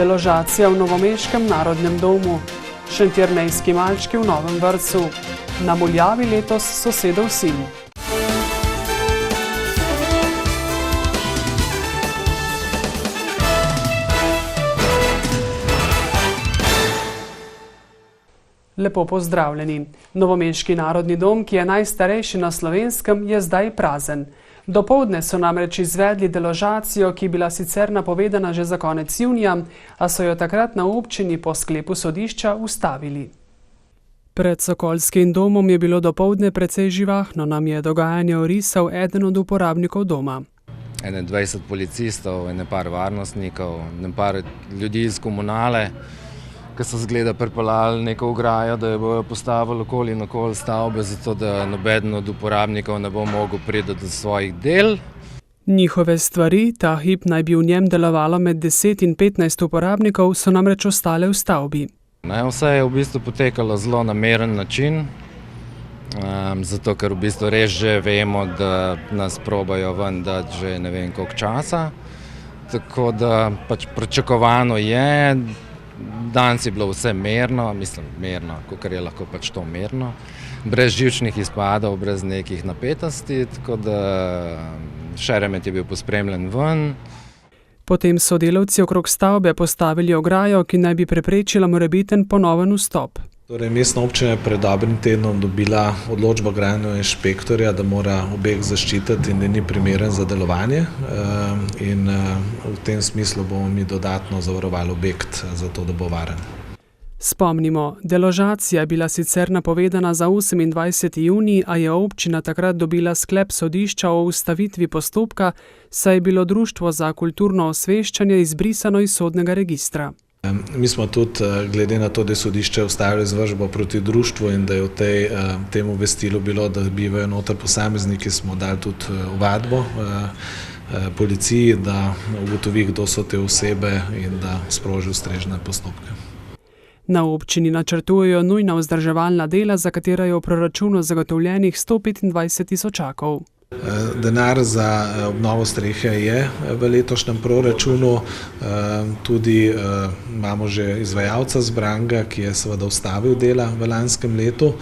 Deložacija v novomeškem narodnem domu, šentjernejski malčki v novem vrtcu, na Muljavi letos sosedov sin. Lepo pozdravljeni. Novomeški narodni dom, ki je najstarejši na Slovenskem, je zdaj prazen. Dopoldne so namreč izvedli deložacijo, ki je bila sicer napovedana že za konec junija, a so jo takrat na občini po sklepu sodišča ustavili. Pred Sokolskim domom je bilo dopoldne precej živahno, nam je dogajanje orisal eden od uporabnikov doma. 21 policistov, par varnostnikov, par ljudi iz komunale, ki so zgleda pripeljali neko ograjo, da jo bojo postavili okoli in okoli stavbe, zato da nobeden od uporabnikov ne bo mogel priti do svojih del. Njihove stvari, ta hip naj bi v njem delovalo med 10 in 15 uporabnikov, so namreč ostale v stavbi. Vse je v bistvu potekalo zelo na miren način, zato ker v bistvu res že vemo, da nas probajo ven dati že ne vem koliko časa. Tako da pač pričakovano je. Danes je bilo vse mirno, kakor je lahko pač to mirno, brez živčnih izpadov, brez nekih napetosti, tako da Šeremet je bil pospremljen ven. Potem so delavci okrog stavbe postavili ograjo, ki naj bi preprečila morebiten ponoven vstop. Mestna občina je pred dobrim tednom dobila odločbo gradbenega inšpektorja, da mora objekt zaščititi in da ni primeren za delovanje. In v tem smislu bomo mi dodatno zavarovali objekt, zato da bo varen. Spomnimo, deložacija je bila sicer napovedana za 28. junij, a je občina takrat dobila sklep sodišča o ustavitvi postopka, saj je bilo Društvo za kulturno osveščanje izbrisano iz sodnega registra. Mi smo tudi, glede na to, da je sodišče ustavilo izvršbo proti društvu in da je v tem obvestilu bilo, da bivajo noter posamezniki, smo dali tudi ovadbo policiji, da ugotovi, kdo so te osebe in da sproži ustrezne postopke. Na občini načrtujejo nujna vzdrževalna dela, za katera je v proračunu zagotovljenih 125 tisočakov. Denar za obnovo strehe je v letošnjem proračunu, tudi imamo že izvajalca zbranega, ki je seveda ustavil dela v lanskem letu,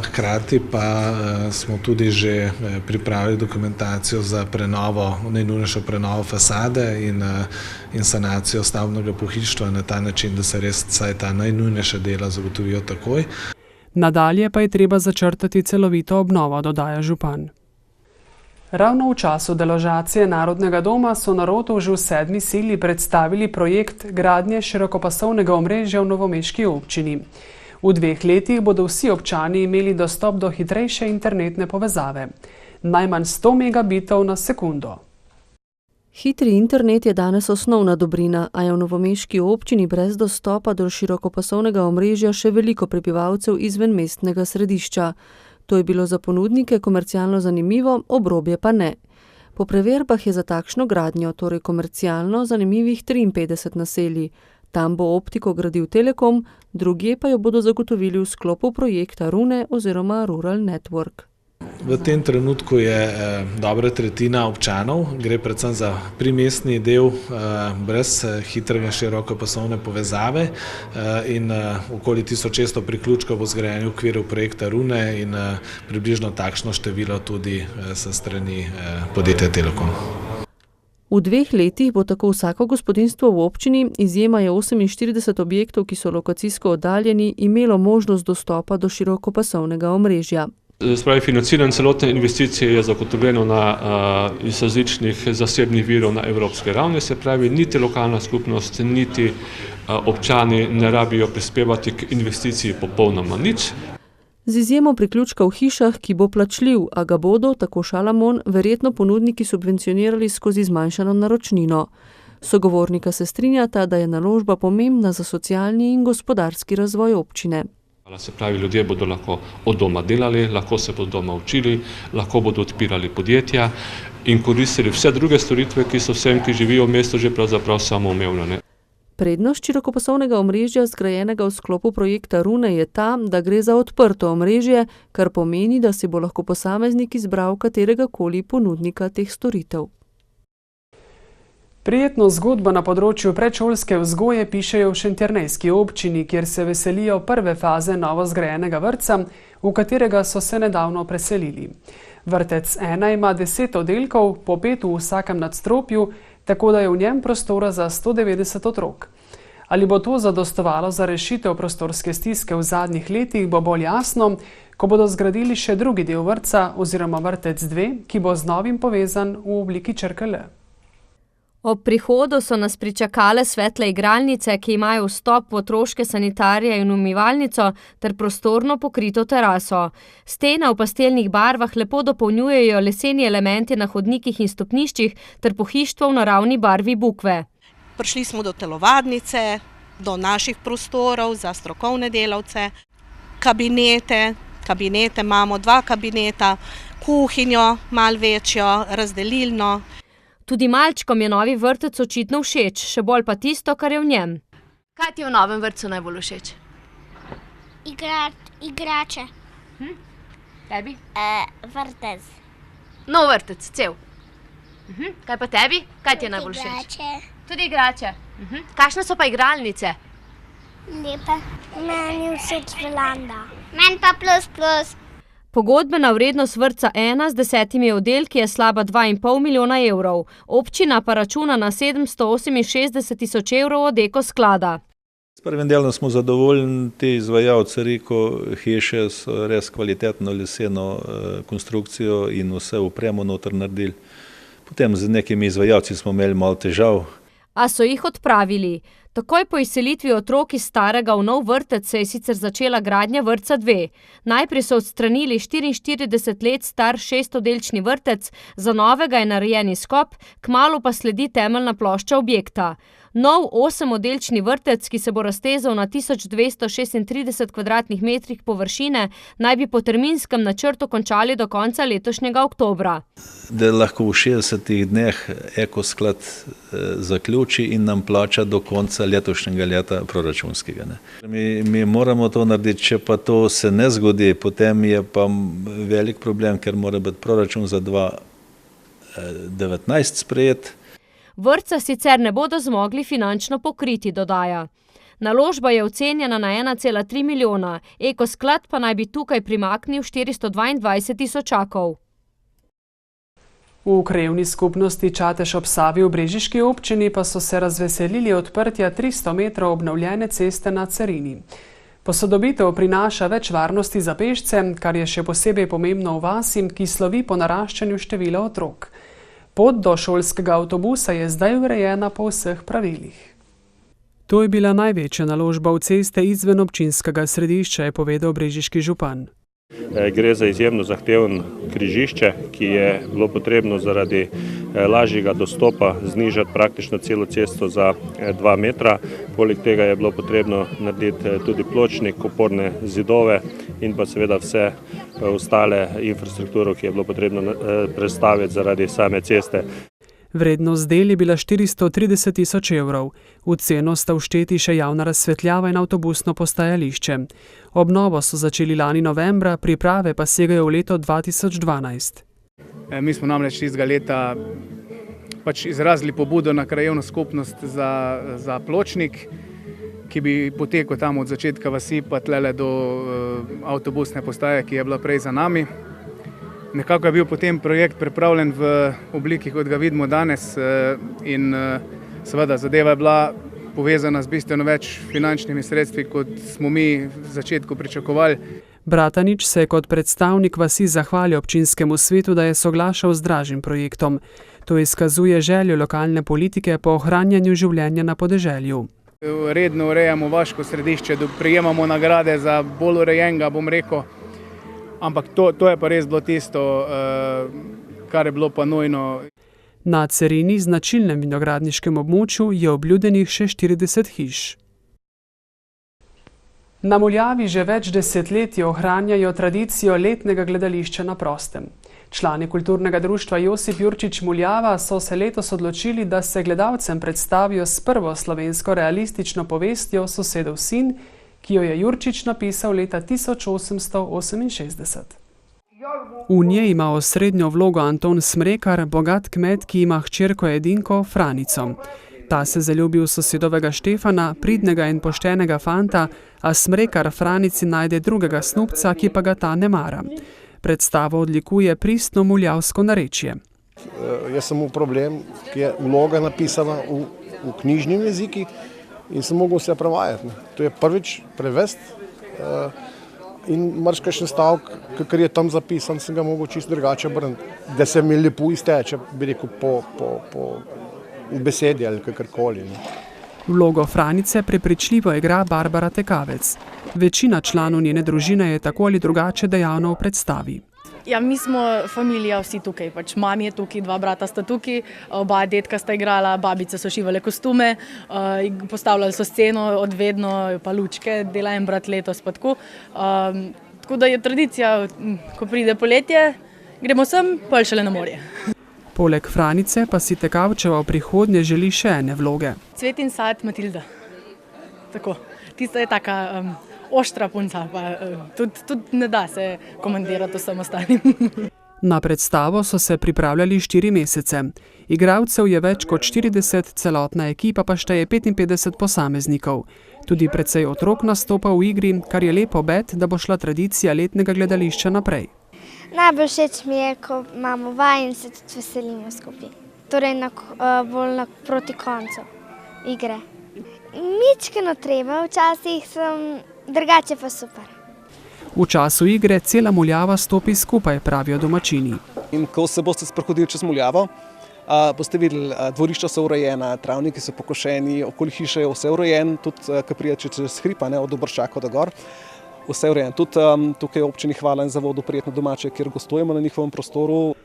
hkrati pa smo tudi že pripravili dokumentacijo za prenovo, najnujnejšo prenovo fasade in sanacijo stavbnega pohištva na ta način, da se res vsaj ta najnujnejša dela zagotovijo takoj. Nadalje pa je treba začrtati celovito obnovo, dodaja župan. Ravno v času deložacije Narodnega doma so na Rotovžu v 7. sili predstavili projekt gradnje širokopasovnega omrežja v novomeški občini. V 2 letih bodo vsi občani imeli dostop do hitrejše internetne povezave. Najmanj 100 megabitov na sekundo. Hitri internet je danes osnovna dobrina, a je v novomeški občini brez dostopa do širokopasovnega omrežja še veliko prebivalcev izven mestnega središča. To je bilo za ponudnike komercialno zanimivo, obrobje pa ne. Po preverbah je za takšno gradnjo, torej komercialno, zanimivih 53 naselij. Tam bo optiko gradil Telekom, drugje pa jo bodo zagotovili v sklopu projekta Rune oziroma Rural Network. V tem trenutku je dobra tretjina občanov, gre predvsem za primestni del brez hitrega širokopasovne povezave in okoli 1600 priključkov bo zgrajenih v okviru projekta Rune in približno takšno število tudi sa strani podjetja Telekom. V 2 letih bo tako vsako gospodinjstvo v občini, izjema je 48 objektov, ki so lokacijsko oddaljeni, imelo možnost dostopa do širokopasovnega omrežja. Financiranje celotne investicije je zagotovljeno iz različnih zasebnih virov na evropske ravni, se pravi, niti lokalna skupnost, niti občani ne rabijo prispevati k investiciji popolnoma nič. Z izjemo priključka v hišah, ki bo plačljiv, a ga bodo, tako Šalamon, verjetno ponudniki subvencionirali skozi zmanjšano naročnino. Sogovornika se strinjata, da je naložba pomembna za socialni in gospodarski razvoj občine. Se pravi, ljudje bodo lahko od doma delali, lahko se bodo doma učili, lahko bodo odpirali podjetja in koristili vse druge storitve, ki so vsem, ki živijo v mestu, že pravzaprav samoumevne. Prednost širokopasovnega omrežja, zgrajenega v sklopu projekta Rune, je ta, da gre za odprto omrežje, kar pomeni, da si bo lahko posameznik izbral kateregakoli ponudnika teh storitev. Prijetno zgodbo na področju predšolske vzgoje pišejo v šentjernejski občini, kjer se veselijo prve faze novo zgrajenega vrtca, v katerega so se nedavno preselili. Vrtec 1 ima 10 oddelkov, po 5 v vsakem nadstropju, tako da je v njem prostora za 190 otrok. Ali bo to zadostovalo za rešitev prostorske stiske v zadnjih letih, bo bolj jasno, ko bodo zgradili še drugi del vrtca oziroma vrtec 2, ki bo z novim povezan v obliki črke L. Ob prihodu so nas pričakale svetle igralnice, ki imajo vstop v otroške sanitarije in umivalnico ter prostorno pokrito teraso. Stene v pastelnih barvah lepo dopolnjujejo leseni elementi na hodnikih in stopniščih ter pohištvo v naravni barvi bukve. Prišli smo do telovadnice, do naših prostorov za strokovne delavce, kabinete imamo 2 kabineta, kuhinjo malo večjo, razdelilno. Tudi malčkom je novi vrtec očitno všeč, še bolj pa tisto, kar je v njem. Kaj ti je v novem vrtcu najbolj všeč? Igrače. Tebi? Vrtec. Nov vrtec, cel. Kaj pa tebi? Kaj ti je najbolj všeč? Igrače. Tudi igrače. Kakšne so pa igralnice? Lepe. Meni všeč Velanda. Meni pa plus. Pogodbena vrednost vrtca 1 z 10 oddelki je slaba 2,5 milijona evrov. Občina pa računa na 768 tisoč evrov od ekosklada. S prvim delom smo zadovoljni, ti izvajalci hiše so res kvalitetno leseno konstrukcijo in vse opremo noter naredili. Potem z nekimi izvajalci smo imeli malo težav. A so jih odpravili. Takoj po izselitvi otrok iz starega v nov vrtec se je sicer začela gradnja vrtca 2. Najprej so odstranili 44 let star 6-oddelčni vrtec, za novega je narejen izkop, kmalu pa sledi temeljna plošča objekta. Nov 8-oddelčni vrtec, ki se bo raztezal na 1236 kvadratnih metrih površine, naj bi po terminskem načrtu končali do konca letošnjega oktobra. Da lahko v 60 dneh ekosklad zaključi in nam plača do konca letošnjega leta proračunskega. Mi moramo to narediti, če pa to se ne zgodi, potem je pa velik problem, ker mora biti proračun za 2019 sprejet. Vrtca sicer ne bodo zmogli finančno pokriti, dodaja. Naložba je ocenjena na 1,3 milijona, ekosklad pa naj bi tukaj primaknil 422 tisočakov. V krajevni skupnosti Čatež ob Savi v brežiški občini pa so se razveselili odprtja 300 metrov obnovljene ceste na Cerini. Posodobitev prinaša več varnosti za pešce, kar je še posebej pomembno v vasi, ki slovi po naraščanju števila otrok. Pot do šolskega avtobusa je zdaj urejena po vseh pravilih. To je bila največja naložba v ceste izven občinskega središča, je povedal brežiški župan. Gre za izjemno zahtevno križišče, ki je bilo potrebno zaradi lažjega dostopa znižati praktično celo cesto za 2 metra. Poleg tega je bilo potrebno narediti tudi pločnik, oporne zidove in pa seveda vse ostale infrastrukturo, ki je bilo potrebno prestaviti zaradi same ceste. Vrednost del je bila 430 tisoč evrov. V ceno sta všteti še javna razsvetljava in avtobusno postajališče. Obnovo so začeli lani novembra, priprave pa segajo v leto 2012. Mi smo namreč tistega leta izrazili pobudo na krajevno skupnost za pločnik, ki bi potekal tam od začetka vasi pa tlele do avtobusne postaje, ki je bila prej za nami. Nekako je bil potem projekt pripravljen v obliki, kot ga vidimo danes, in seveda zadeva je bila povezana z bistveno več finančnimi sredstvi, kot smo mi v začetku pričakovali. Bratanič se je kot predstavnik vasi zahvalil občinskemu svetu, da je soglašal z dražjim projektom. To izkazuje željo lokalne politike po ohranjanju življenja na podeželju. Redno urejamo vaško središče, prejemamo nagrade za bolj urejenega, bom rekel. Ampak to je pa res bilo tisto, kar je bilo pa nujno. Na Cerini, značilnem vinogradniškem območju, je obljudenih še 40 hiš. Na Muljavi že več desetletij ohranjajo tradicijo letnega gledališča na prostem. Člani kulturnega društva Josip Jurčič Muljava so se letos odločili, da se gledalcem predstavijo s prvo slovensko realistično povestjo Sosedov sin, ki jo je Jurčič napisal leta 1868. V njej ima osrednjo vlogo Anton Smrekar, bogat kmet, ki ima hčerko edinko Franico. Ta se zaljubi v sosedovega Štefana, pridnega in poštenega fanta, a Smrekar Franici najde drugega snubca, ki pa ga ta ne mara. Predstavo odlikuje pristno muljavsko narečje. Jaz sem imel problem, ki je vloga napisana v knjižnem jeziku in sem mogel vse prevajati. To je prvič prevest in marsikajšen stavek, kar je tam zapisan, sem ga mogel čisto drugače brati, da se mi lepo izteče, bi rekel, po besedi ali kakorkoli. Vlogo Franice prepričljivo igra Barbara Tekavec. Večina članov njene družine je tako ali drugače dejavna v predstavi. Ja, mi smo familija vsi tukaj, mami je tukaj, 2 brata sta tukaj, oba detka sta igrala, babice so šivale kostume, postavljali so sceno odvedno, pa lučke, dela en brat letos pa tako. Tako da je tradicija, ko pride poletje, gremo sem, pol šele na morje. Poleg Franice pa si Tekavčeva v prihodnje želi še ene vloge. Cvet in sad Matilda. Tako, tista je taka oštra punca, pa tudi ne da se komandirati vsem ostalim. Na predstavo so se pripravljali 4 mesece. Igralcev je več kot 40, celotna ekipa pa šteje 55 posameznikov. Tudi precej otrok nastopa v igri, kar je lep obet, da bo šla tradicija letnega gledališča naprej. Najbolj všeč mi je, ko imamo vaj in se tudi veselimo skupaj. Torej bolj proti koncu igre. Mičkeno treba, včasih sem, drugače pa super. V času igre cela Muljava stopi skupaj, pravijo domačini. In ko se boste sprehodili čez Muljavo, boste videli, dvorišča so urejena, travniki so pokošeni, okoli hiše je vse urejen, tudi ko prijete čez hrib, od Dobrščaka do gor. Vse urejen. Tudi tukaj občini hvala in zavodu Prijetno domače, kjer gostujemo na njihovem prostoru.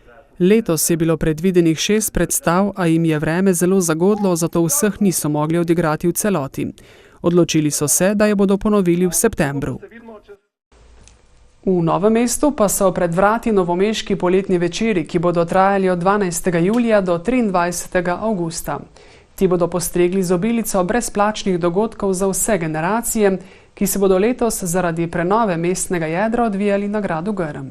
Letos je bilo predvidenih 6 predstav, a jim je vreme zelo zagodlo, zato vseh niso mogli odigrati v celoti. Odločili so se, da jo bodo ponovili v septembru. V Novem mestu pa so pred vrati novomeški poletni večeri, ki bodo trajali od 12. julija do 23. avgusta. Ti bodo postregli z obilico brezplačnih dogodkov za vse generacije, ki se bodo letos zaradi prenove mestnega jedra odvijali na gradu Grm.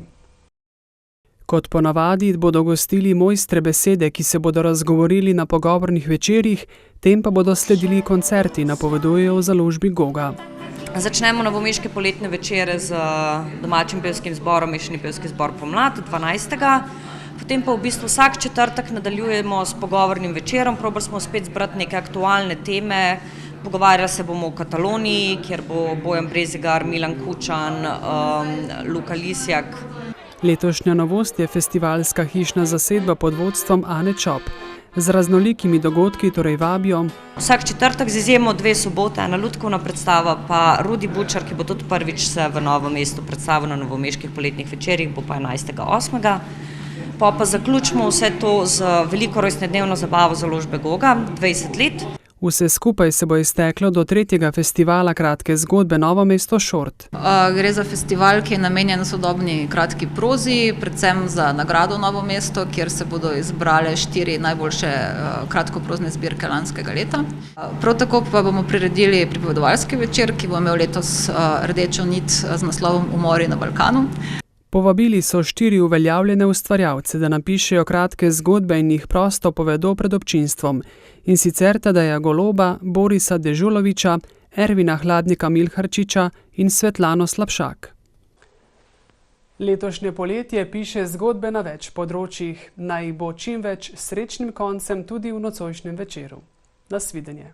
Kot ponavadi bodo gostili mojstre besede, ki se bodo razgovorili na pogovornih večerjih, tem pa bodo sledili koncerti, napovedujejo v založbi Goga. Začnemo novomeške poletne večere z domačim pevskim zborom, Mešani pevski zbor Pomlad 12. Potem pa v bistvu vsak četrtek nadaljujemo s pogovornim večerom, probali smo spet zbrati neke aktualne teme. Pogovarjali se bomo o Kataloniji, kjer bo Bojan Brezigar, Milan Kučan, Luka Lisjak. Letošnja novost je festivalska hišna zasedba pod vodstvom Ane Čop. Z raznolikimi dogodki torej vabijo vsak četrtek z izjemo 2 sobote, ena lutkovna predstava, pa Rudi Bučar, ki bo tudi prvič se v Novem mestu predstavil na novomeških poletnih večerjih, bo pa 11.8. Pa zaključimo vse to z veliko rojstnodnevno zabavo založbe Goga, 20 let. Vse skupaj se bo izteklo do 3. festivala kratke zgodbe Novo mesto Šort. Gre za festival, ki je namenjen sodobni kratki prozi, predvsem za nagrado Novo mesto, kjer se bodo izbrale 4 najboljše kratkoprozne zbirke lanskega leta. Prav tako pa bomo priredili pripovedovalski večer, ki bo imel letos rdečo nit z naslovom Umori na Balkanu. Povabili so 4 uveljavljene ustvarjalce, da napišejo kratke zgodbe in jih prosto povedo pred občinstvom. In sicer Tadeja Goloba, Borisa Dežuloviča, Ervina Hladnika Milharčiča in Svetlano Slapšak. Letošnje poletje piše zgodbe na več področjih. Naj bo čim več srečnim koncem tudi v nocojšnjem večeru. Nasvidenje.